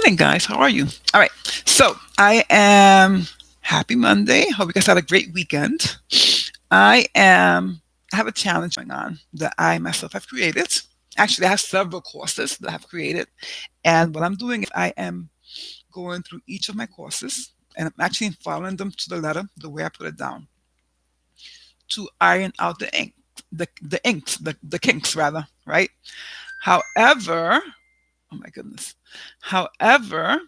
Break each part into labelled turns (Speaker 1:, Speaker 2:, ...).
Speaker 1: morning, guys. How are you? All right. So I am happy Monday. Hope you guys had a great weekend. I have a challenge going on that I myself have created. Actually, I have several courses that I have created. And what I'm doing is I am going through each of my courses and I'm actually following them to the letter, the way I put it down, to iron out the inks, the kinks rather, right? However, oh my goodness. However,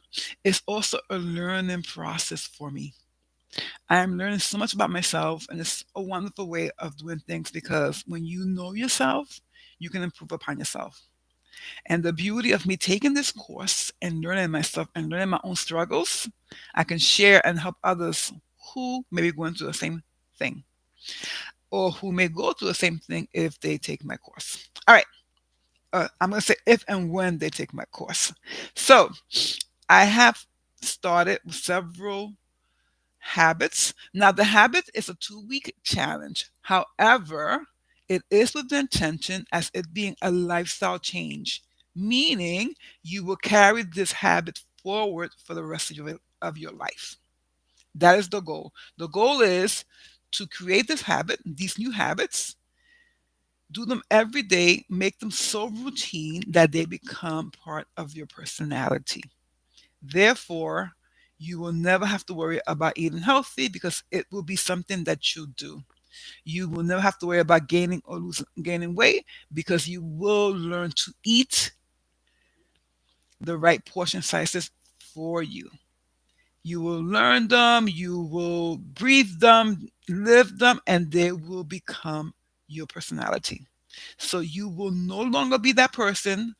Speaker 1: it's also a learning process for me. I am learning so much about myself, and it's a wonderful way of doing things because when you know yourself, you can improve upon yourself. And the beauty of me taking this course and learning myself and learning my own struggles, I can share and help others who may be going through the same thing or who may go through the same thing if they take my course. All right. I'm going to say if and when they take my course. So I have started with several habits. Now, the habit is a 2-week challenge. However, it is with the intention as it being a lifestyle change, meaning you will carry this habit forward for the rest of your life. That is the goal. The goal is to create this habit, these new habits, do them every day, make them so routine that they become part of your personality. Therefore, you will never have to worry about eating healthy because it will be something that you do. You will never have to worry about gaining or gaining weight because you will learn to eat the right portion sizes for you. You will learn them, you will breathe them, live them, and they will become your personality. So you will no longer be that person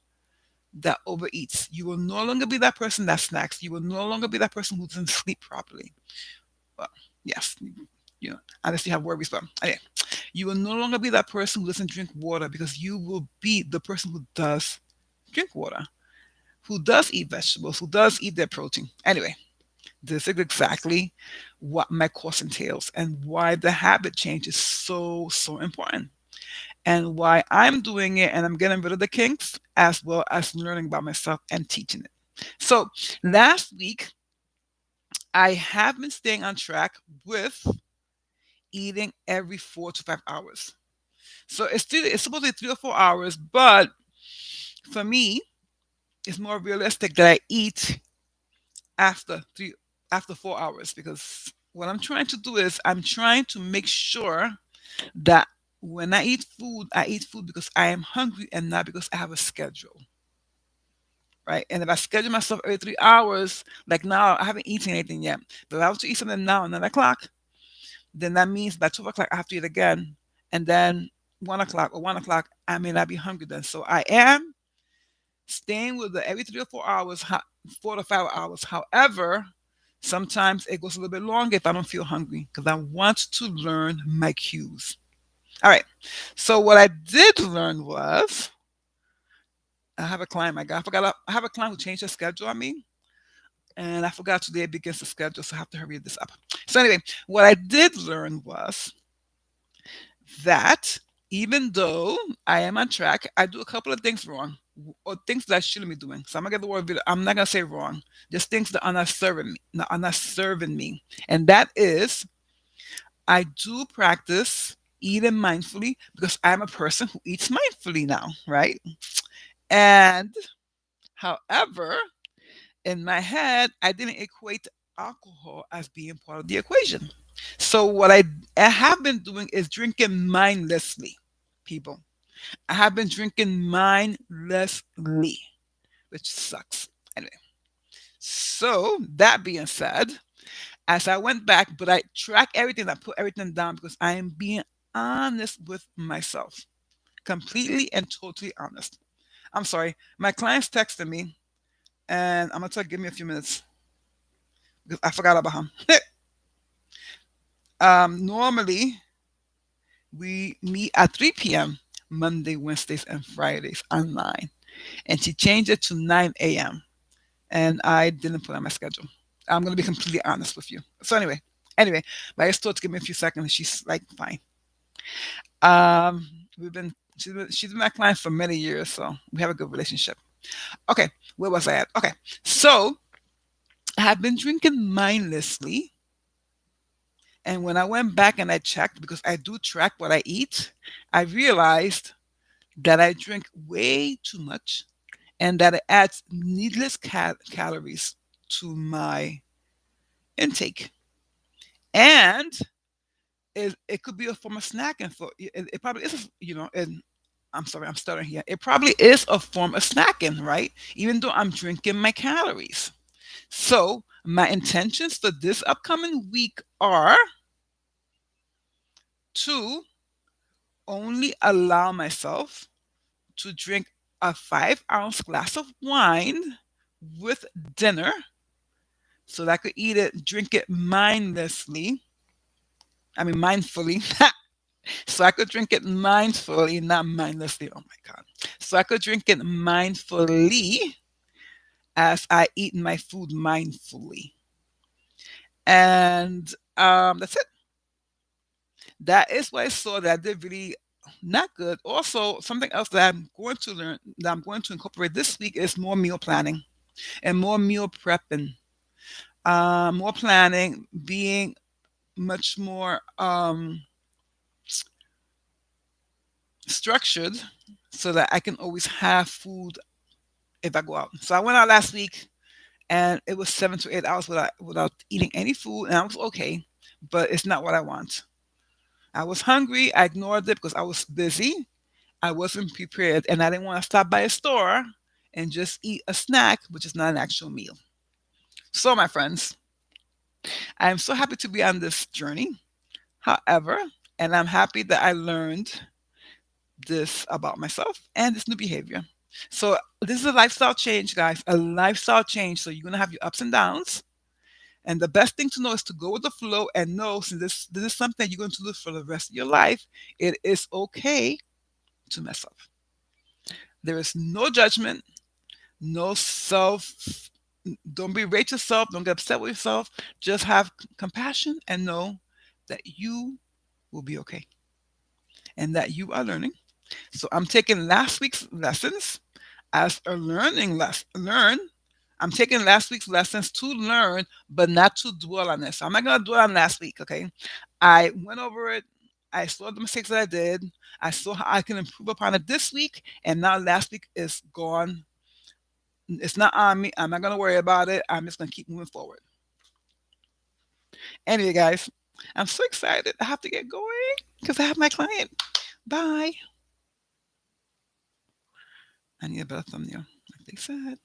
Speaker 1: that overeats. You will no longer be that person that snacks. You will no longer be that person who doesn't sleep properly. Well, yes, unless you have worries, but anyway, you will no longer be that person who doesn't drink water because you will be the person who does drink water, who does eat vegetables, who does eat their protein. Anyway, this is exactly what my course entails and why the habit change is so important and why I'm doing it and I'm getting rid of the kinks as well as learning about myself and teaching it. So last week, I have been staying on track with eating every 4 to 5 hours. So it's supposed to be 3 or 4 hours, but for me, it's more realistic that I eat after 4 hours because what I'm trying to do is I'm trying to make sure that when I eat food because I am hungry and not because I have a schedule, right? And if I schedule myself every 3 hours, like now, I haven't eaten anything yet. But if I was to eat something now at 9 o'clock, then that means by 12 o'clock I have to eat again, and then 1 o'clock or 1 o'clock I may not be hungry then. So I am staying with the every 3 or 4 hours, 4 to 5 hours. However, sometimes it goes a little bit longer if I don't feel hungry because I want to learn my cues. All right. So what I did learn was I have a client. My God, I have a client who changed her schedule on me, and I forgot today begins the schedule, so I have to hurry this up. So anyway, what I did learn was that even though I am on track, I do a couple of things wrong or things that I shouldn't be doing. So I'm gonna get the word. I'm not gonna say wrong. Just things that are not serving me. Are not serving me, and that is I do practice eating mindfully because I'm a person who eats mindfully now, right? And however, in my head, I didn't equate alcohol as being part of the equation. So what I have been doing is drinking mindlessly, people. I have been drinking mindlessly, which sucks. Anyway, so that being said, as I went back, but I track everything, I put everything down because I am being honest with myself, completely and totally honest. I'm sorry, my client's texting me, and I'm gonna tell give me a few minutes because I forgot about him. Normally we meet at 3 p.m. Monday, Wednesdays, and Fridays online, and she changed it to 9 a.m. and I didn't put on my schedule. I'm gonna be completely honest with you. So anyway, but I just thought to give me a few seconds. She's like, fine. We've been she's been my client for many years, so we have a good relationship. Okay, where was I at? Okay, so I have been drinking mindlessly. And when I went back and I checked, because I do track what I eat, I realized that I drink way too much and that it adds needless calories to my intake. And it could be a form of snacking for it probably is, and I'm sorry, I'm stuttering here. It probably is a form of snacking, right? Even though I'm drinking my calories. So my intentions for this upcoming week are to only allow myself to drink a 5-ounce glass of wine with dinner so that I could eat it, drink it mindlessly. I mean, mindfully. So I could drink it mindfully, not mindlessly. Oh my God. So I could drink it mindfully as I eat my food mindfully. And that's it. That is what I saw that I did really not good. Also, something else that I'm going to learn, that I'm going to incorporate this week is more meal planning and more meal prepping. More planning, being much more structured so that I can always have food if I go out. So I went out last week and it was 7 to 8 hours without eating any food, and I was okay, but it's not what I want. I was hungry. I ignored it because I was busy. I wasn't prepared, and I didn't want to stop by a store and just eat a snack, which is not an actual meal. So, my friends, I am so happy to be on this journey. However, and I'm happy that I learned this about myself and this new behavior. So, this is a lifestyle change, guys, a lifestyle change. So, you're going to have your ups and downs. And the best thing to know is to go with the flow and know, since this is something you're going to do for the rest of your life, it is okay to mess up. There is no judgment, no self. Don't berate yourself. Don't get upset with yourself. Just have compassion and know that you will be okay and that you are learning. So I'm taking last week's lessons as a learn. I'm taking last week's lessons to learn, but not to dwell on this. I'm not gonna dwell on last week, okay? I went over it. I saw the mistakes that I did. I saw how I can improve upon it this week, and now last week is gone. It's not on me. I'm not gonna worry about it. I'm just gonna keep moving forward. Anyway, guys, I'm so excited. I have to get going because I have my client. Bye. I need a better thumbnail, like they said.